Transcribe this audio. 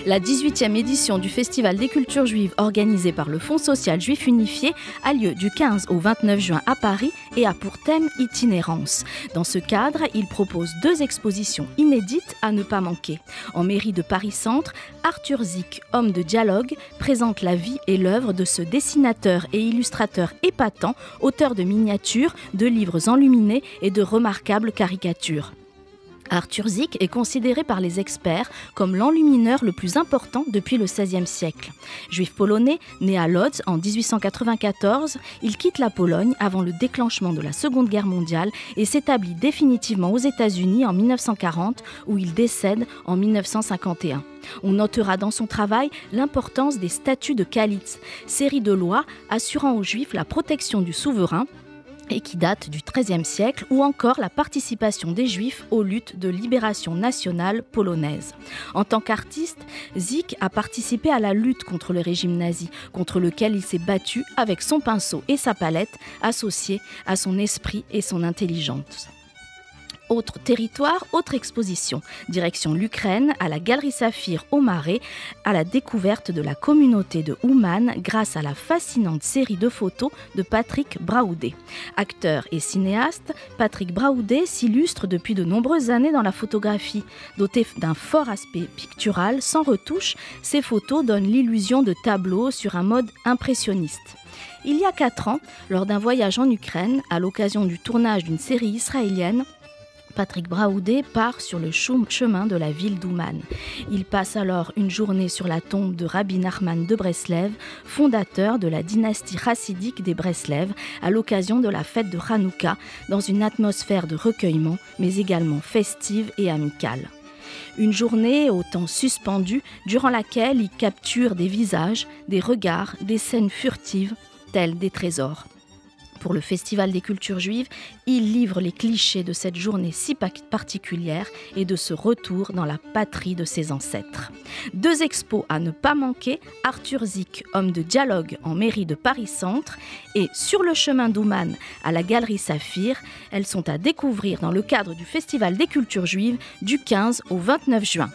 La 18e édition du Festival des cultures juives organisé par le Fonds social juif unifié a lieu du 15 au 29 juin à Paris et a pour thème itinérance. Dans ce cadre, il propose 2 expositions inédites à ne pas manquer. En mairie de Paris-Centre, Arthur Zick, homme de dialogue, présente la vie et l'œuvre de ce dessinateur et illustrateur épatant, auteur de miniatures, de livres enluminés et de remarquables caricatures. Arthur Zick est considéré par les experts comme l'enlumineur le plus important depuis le XVIe siècle. Juif polonais, né à Lodz en 1894, il quitte la Pologne avant le déclenchement de la Seconde Guerre mondiale et s'établit définitivement aux États-Unis en 1940, où il décède en 1951. On notera dans son travail l'importance des statuts de Kalitz, série de lois assurant aux Juifs la protection du souverain, et qui date du XIIIe siècle, ou encore la participation des Juifs aux luttes de libération nationale polonaise. En tant qu'artiste, Zick a participé à la lutte contre le régime nazi, contre lequel il s'est battu avec son pinceau et sa palette, associés à son esprit et son intelligence. Autre territoire, autre exposition. Direction l'Ukraine, à la Galerie Saphir au Marais, à la découverte de la communauté de Ouman grâce à la fascinante série de photos de Patrick Braoudé. Acteur et cinéaste, Patrick Braoudé s'illustre depuis de nombreuses années dans la photographie. Doté d'un fort aspect pictural, sans retouche, ces photos donnent l'illusion de tableaux sur un mode impressionniste. Il y a 4 ans, lors d'un voyage en Ukraine, à l'occasion du tournage d'une série israélienne, Patrick Braoudé part sur le chemin de la ville d'Ouman. Il passe alors une journée sur la tombe de Rabbi Nachman de Breslev, fondateur de la dynastie chassidique des Breslev, à l'occasion de la fête de Hanouka, dans une atmosphère de recueillement, mais également festive et amicale. Une journée au temps suspendu, durant laquelle il capture des visages, des regards, des scènes furtives, tels des trésors. Pour le Festival des cultures juives, il livre les clichés de cette journée si particulière et de ce retour dans la patrie de ses ancêtres. 2 expos à ne pas manquer, Arthur Zick, homme de dialogue en mairie de Paris-Centre, et Sur le chemin d'Ouman à la Galerie Saphir. Elles sont à découvrir dans le cadre du Festival des cultures juives du 15 au 29 juin.